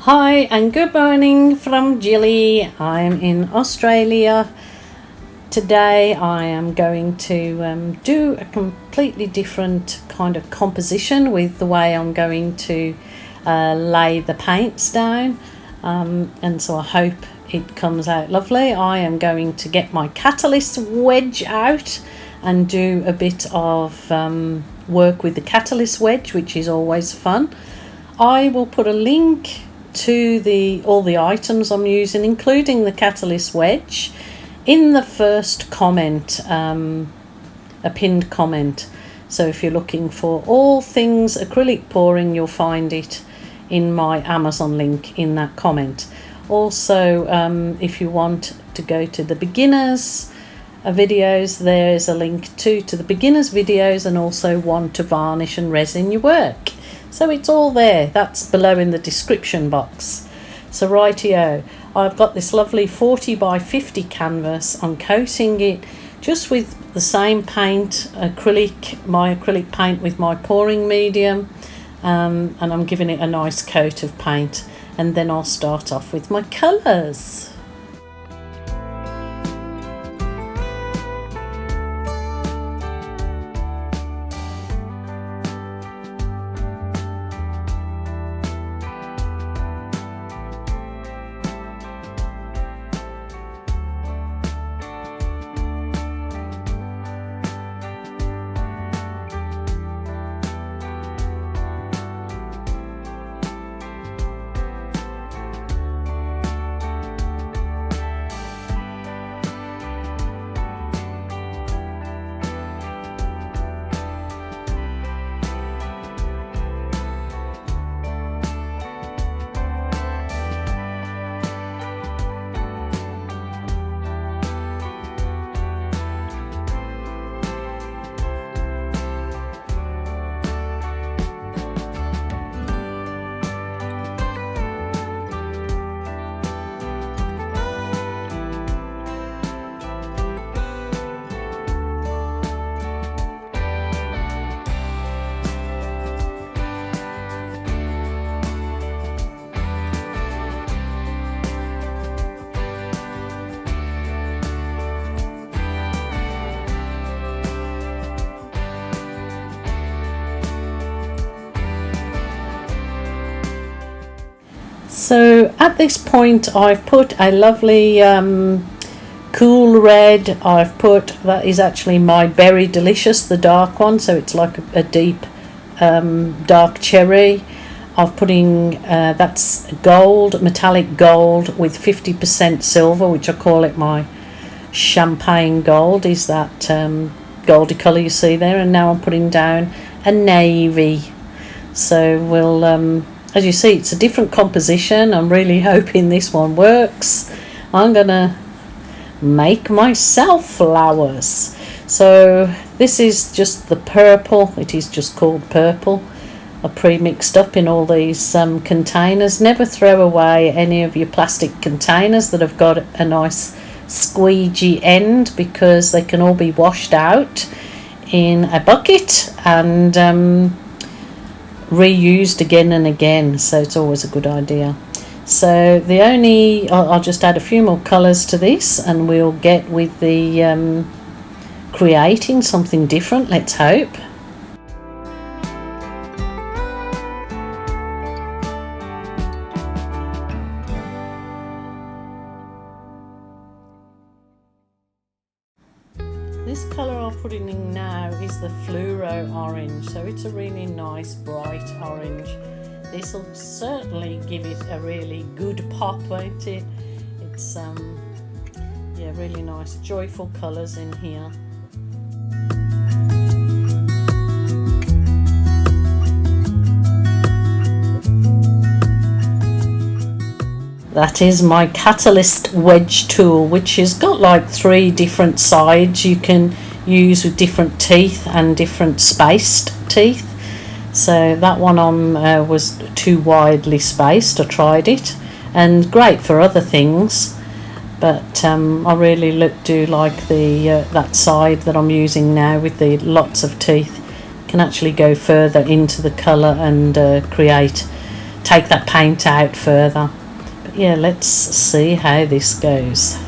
Hi and good morning from Jilly. I'm in Australia. Today I am going to do a completely different kind of composition with the way I'm going to lay the paints down, and so I hope it comes out lovely. I am going to get my catalyst wedge out and do a bit of work with the catalyst wedge, which is always fun. I will put a link to all the items I'm using, including the catalyst wedge, in the first comment, a pinned comment. So if you're looking for all things acrylic pouring, you'll find it in my Amazon link in that comment. Also, if you want to go to the beginners videos, there's a link to the beginners videos, and also one to varnish and resin your work. So it's all there. That's below in the description box. So rightio, I've got this lovely 40 by 50 canvas. I'm coating it just with the same paint, acrylic, my acrylic paint with my pouring medium, and I'm giving it a nice coat of paint, and then I'll start off with my colours. So at this point I've put a lovely cool red. I've put, that is actually my Berry Delicious, the dark one, so it's like a deep dark cherry. I've putting that's gold, metallic gold with 50% silver, which I call it my champagne gold, is that goldy colour you see there. And now I'm putting down a navy. So we'll as you see, it's a different composition. I'm really hoping this one works. I'm gonna make myself flowers. So this is just the purple. It is just called purple. I pre-mixed up in all these containers. Never throw away any of your plastic containers that have got a nice squeegee end, because they can all be washed out in a bucket and reused again and again, so it's always a good idea. So I'll just add a few more colours to this, and we'll get with the creating something different, let's hope. This colour I'm putting in now is the fluoro orange, so it's a really nice bright orange. This will certainly give it a really good pop, won't it? It's yeah, really nice joyful colours in here. That is my catalyst wedge tool, which has got like 3 different sides you can use with different teeth and different spaced teeth. So that one was too widely spaced. I tried it, and great for other things, but I really do like the that side that I'm using now with the lots of teeth. Can actually go further into the colour and create take that paint out further. But yeah, let's see how this goes.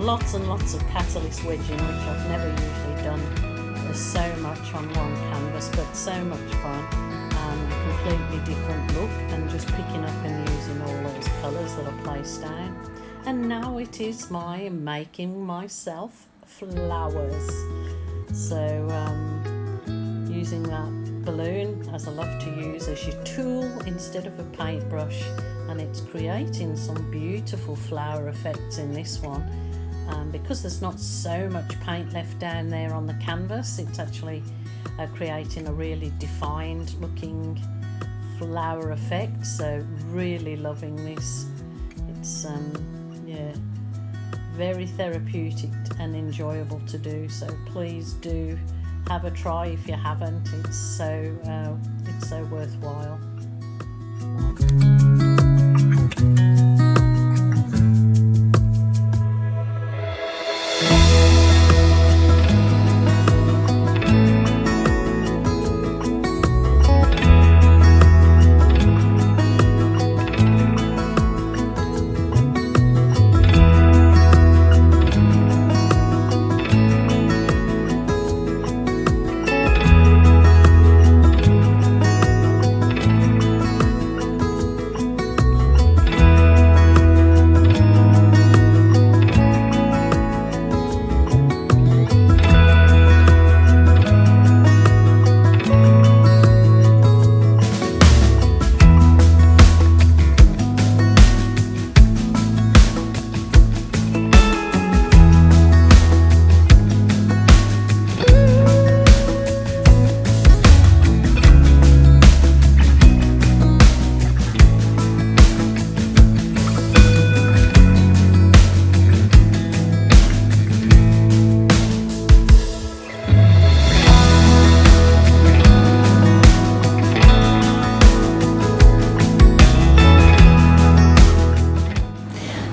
Lots and lots of catalyst wedging, which I've never usually done. There's so much on one canvas, but so much fun, a completely different look, and just picking up and using all those colours that I placed down. And now it is my making myself flowers. So using that balloon, as I love to use, as your tool instead of a paintbrush, and it's creating some beautiful flower effects in this one. Because there's not so much paint left down there on the canvas, it's actually creating a really defined looking flower effect. So really loving this. It's yeah, very therapeutic and enjoyable to do. So please do have a try if you haven't. It's so worthwhile.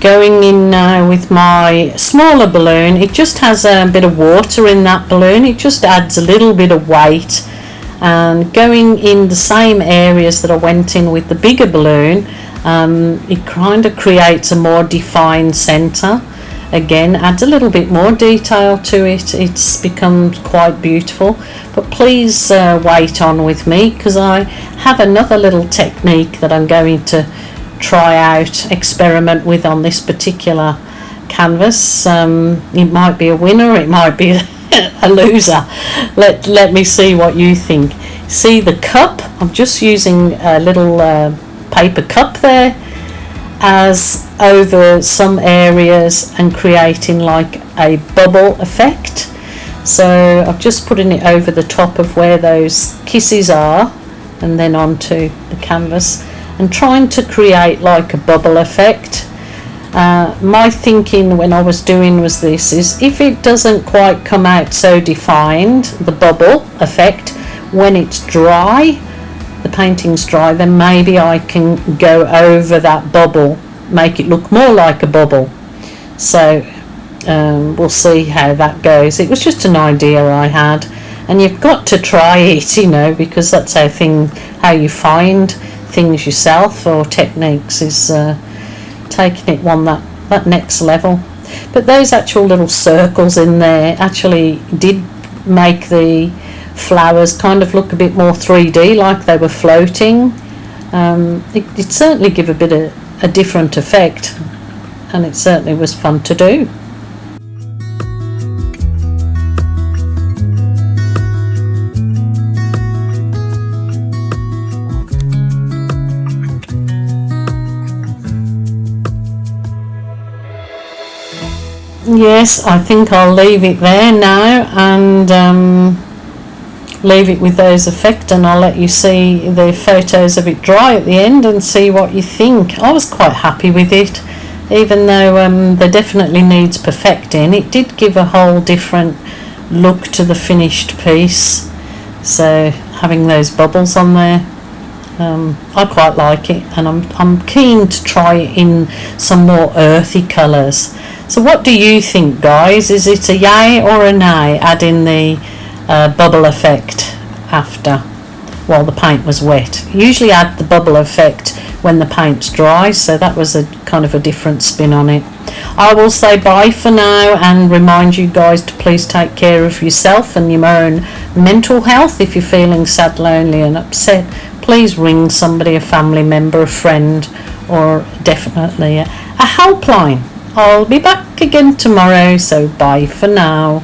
Going in now with my smaller balloon. It just has a bit of water in that balloon. It just adds a little bit of weight, and going in the same areas that I went in with the bigger balloon, it kind of creates a more defined centre. Again, adds a little bit more detail to it. It's become quite beautiful. But please wait on with me, because I have another little technique that I'm going to try out, experiment with on this particular canvas. It might be a winner, it might be a loser. Let me see what you think. See the cup, I'm just using a little paper cup there, as over some areas and creating like a bubble effect. So I'm just putting it over the top of where those kisses are and then onto the canvas and trying to create like a bubble effect. My thinking when I was doing was this, is if it doesn't quite come out so defined, the bubble effect, when it's dry, the painting's dry, then maybe I can go over that bubble, make it look more like a bubble. So we'll see how that goes. It was just an idea I had, and you've got to try it, you know, because that's how you find things yourself or techniques, is taking it that next level. But those actual little circles in there actually did make the flowers kind of look a bit more 3D, like they were floating. It certainly give a bit of a different effect, and it certainly was fun to do. Yes, I think I'll leave it there now and leave it with those effects, and I'll let you see the photos of it dry at the end and see what you think. I was quite happy with it, even though there definitely needs perfecting. It did give a whole different look to the finished piece, so having those bubbles on there, I quite like it, and I'm keen to try it in some more earthy colours. So what do you think, guys? Is it a yay or a nay, adding the bubble effect after, while the paint was wet? Usually add the bubble effect when the paint's dry, so that was a kind of a different spin on it. I will say bye for now and remind you guys to please take care of yourself and your own mental health. If you're feeling sad, lonely and upset, please ring somebody, a family member, a friend, or definitely a helpline. I'll be back again tomorrow, so bye for now.